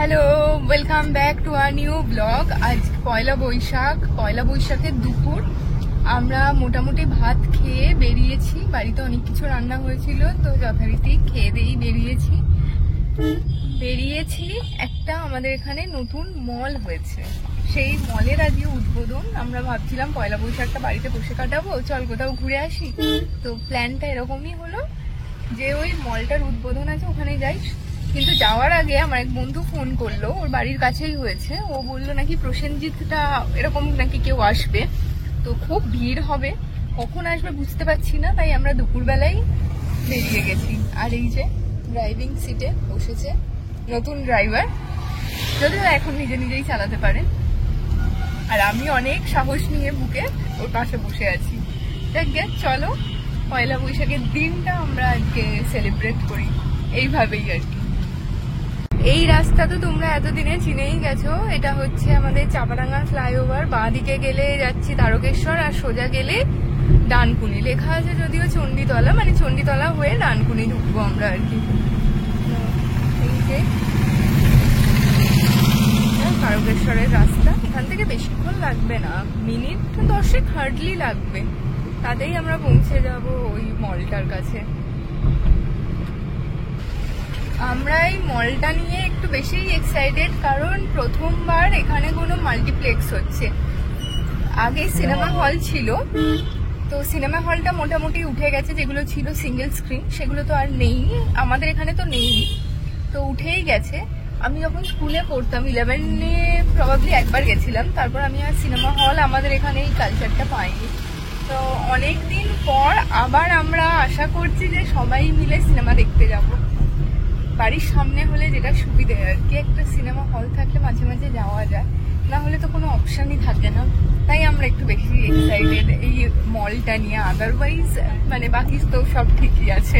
Hello, welcome back to our new blog. আজ পয়লা বৈশাখের দুপুর। আমরা মোটামুটি ভাত খেয়ে বেরিয়েছি। বাড়িতে অনেক কিছু রান্না হয়েছিল, তো যথারীতি খেয়ে দিয়েই বেরিয়েছি। একটা আমাদের এখানে নতুন মল হয়েছে, সেই মলের আজকে উদ্বোধন। আমরা ভাবছিলাম পয়লা বৈশাখটা বাড়িতে বসে কাটাবো, চল কোথাও ঘুরে আসি। তো প্ল্যানটা এরকমই হলো যে ওই মলটার উদ্বোধন আছে, ওখানে যাই। কিন্তু যাওয়ার আগে আমার এক বন্ধু ফোন করলো, ওর বাড়ির কাছেই হয়েছে। ও বললো নাকি প্রসেনজিৎটা এরকম নাকি কেউ আসবে, তো খুব ভিড় হবে, কখন আসবে বুঝতে পারছি না। তাই আমরা দুপুরবেলায় বেরিয়ে গেছি। আর এই যে ড্রাইভিং সিটে বসেছে নতুন ড্রাইভার, যদিও এখন নিজেই চালাতে পারেন। আর আমি অনেক সাহস নিয়ে বুকে ওর পাশে বসে আছি। চলো পয়লা বৈশাখের দিনটা আমরা আজকে সেলিব্রেট করি এইভাবেই আর কি। এই রাস্তা তো তোমরা এতদিনে চিনেই গেছো। এটা হচ্ছে আমাদের চাপাডাঙ্গা ফ্লাইওভার। বাঁ দিকে গেলে যাচ্ছি তারকেশ্বর, আর সোজা গেলে ডানকুনি। লেখা আছে যদিও চণ্ডীতলা, মানে চণ্ডীতলা হয়ে ডানকুনি ঢুকবো আমরা আর কি। এই যে তারকেশ্বরের রাস্তা, এখান থেকে বেশিক্ষণ লাগবে না, মিনিট 10 হার্ডলি লাগবে, তাতেই আমরা পৌঁছে যাব ওই মলটার কাছে। আমরা এই মলটা নিয়ে একটু বেশি এক্সাইটেড, কারণ প্রথমবার এখানে কোনো মাল্টিপ্লেক্স হচ্ছে। আগে সিনেমা হল ছিল, তো সিনেমা হলটা মোটামুটি উঠে গেছে। যেগুলো ছিল সিঙ্গেল স্ক্রিন সেগুলো তো আর নেই, আমাদের এখানে তো নেই, তো উঠেই গেছে। আমি যখন স্কুলে পড়তাম 11-এ প্রবাবলি একবার গেছিলাম, তারপর আমি আর সিনেমা হল আমাদের এখানে এই কালচারটা পাইনি। তো অনেকদিন পর আবার আমরা আশা করছি যে সবাই মিলে সিনেমা দেখতে যাব। বাড়ির সামনে হলে যেটা সুবিধে আর কি, একটা সিনেমা হল থাকলে মাঝে মাঝে যাওয়া যায়, না হলে তো কোনো অপশনই থাকে না। তাই আমরা একটু বেশি এক্সাইটেড এই মলটা নিয়ে। আদারওয়াইজ মানে বাকি তো সব ঠিকই আছে।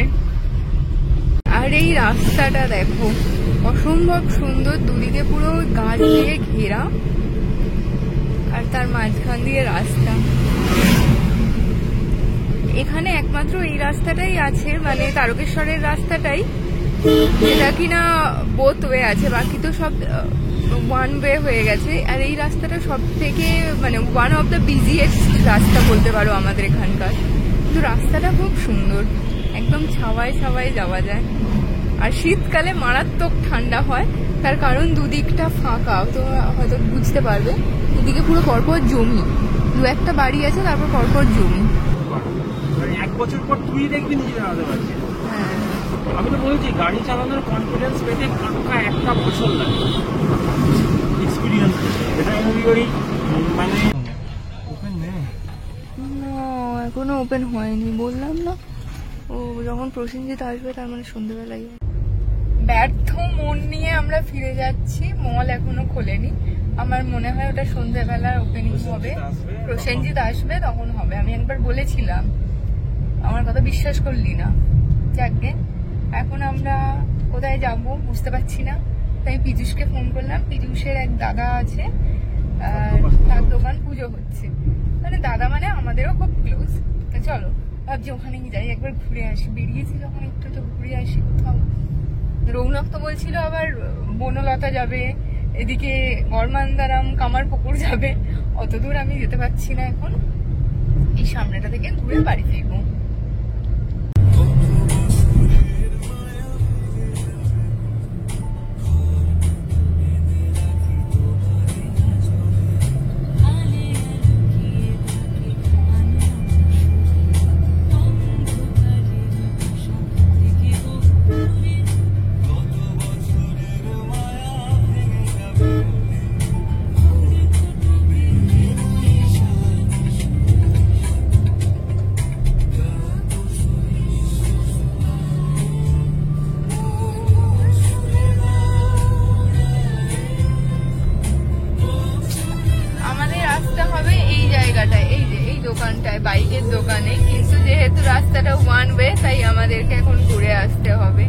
আর এই রাস্তাটা দেখো, অসম্ভব সুন্দর, দুদিকে পুরো গাছ দিয়ে ঘেরা, আর তার মাঝখান দিয়ে রাস্তা। এখানে একমাত্র এই রাস্তাটাই আছে, মানে তারকেশ্বরের রাস্তাটাই, যেটা কিনা বোথ ওয়ে আছে, বাকি তো সব ওয়ান ওয়ে হয়ে গেছে। আর এই রাস্তাটা সব থেকে মানে ওয়ান অফ দ্য বিজিয়েস্ট রাস্তা বলতে পারো আমাদের এখানকার। কিন্তু রাস্তাটা খুব সুন্দর, একদম ছাওয়ায় ছাওয়ায় যাওয়া যায়। আর শীতকালে মারাত্মক ঠান্ডা হয়, তার কারণ দুদিকটা ফাঁকা, তো হয়তো বুঝতে পারবে। এদিকে পুরো পরপর জমি, দু একটা বাড়ি আছে, তারপর পরপর জমি। এক বছর পর তুই দেখবি নিজে দাঁড়াতে পারছি। আমি তো বলছি গাড়ি চালানোর কনফিডেন্স পেতে পাক্কা একটা বছর লাগে এক্সপিরিয়েন্স, এটা আমি করি। মানে ওপেন নেই, এখনো ওপেন হয়নি, বললাম না। ও যখন প্রসেনজিৎ আসবে তার মানে সন্ধ্যেবেলায়। ব্যর্থ মন নিয়ে আমরা ফিরে যাচ্ছি, মল এখনো খোলেনি। আমার মনে হয় ওটা সন্ধ্যেবেলার ওপেনিং হবে, প্রসেনজিৎ আসবে তখন হবে। আমি একবার বলেছিলাম, আমার কথা বিশ্বাস করলি না। যাকে এখন আমরা কোথায় যাব বুঝতে পারছি না, তাই পীযুষকে ফোন করলাম। পীযুষের এক দাদা আছে, তার দোকান পুজো হচ্ছে, মানে দাদা মানে আমাদেরও খুব ক্লোজ। চলো ভাবছি ওখানে যাই, একবার ঘুরে আসি। বেরিয়েছি যখন একটু তো ঘুরে আসি কোথাও। রৌনক তো বলছিল আবার বনলতা যাবে, এদিকে গড়মান্দারাম কামারপুকুর যাবে। অত দূর আমি যেতে পারছি না এখন, এই সামনেটা থেকে ঘুরে বাড়ি ফিরবো। দোকানটায়, বাইকের দোকানে, কিন্তু যেহেতু রাস্তাটা ওয়ান ওয়ে তাই আমাদেরকে এখন ঘুরে আসতে হবে।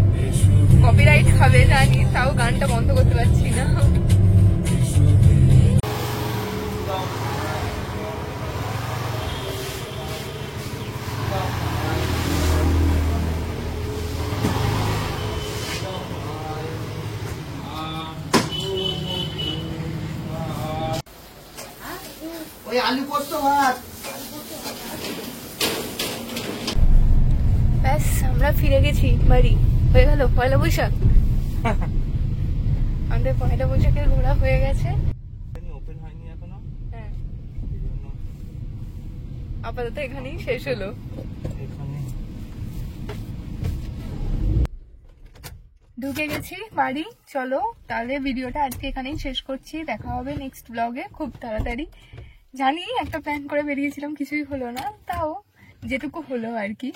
কপিরাইট খাবে জানি, তাও গানটা বন্ধ করতে পারছি না। ওই আলু পোস্ত ভাত। ব্যাস আমরা ফিরে গেছি বাড়ি। হয়ে গেল পয়লা বৈশাখ। আমাদের পয়লা বৈশাখের ঘোরা হয়ে গেছে। ওপেন হয়নি এখনো। হ্যাঁ, আপাতত এখানেই শেষ হলো। এখানে ঢুকে গেছি বাড়ি। চলো তাহলে ভিডিওটা আজকে এখানেই শেষ করছি। দেখা হবে নেক্সট ব্লগে খুব তাড়াতাড়ি। জানি একটা প্ল্যান করে বেরিয়েছিলাম, কিছুই হলো না, তাও যেটুকু হলো আর কি।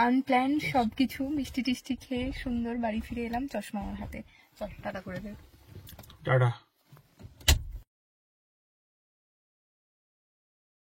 আনপ্ল্যান সবকিছু, মিষ্টি টিষ্টি খেয়ে সুন্দর বাড়ি ফিরে এলাম চশমা আমার হাতে। চল টাটা করে দে। টাটা।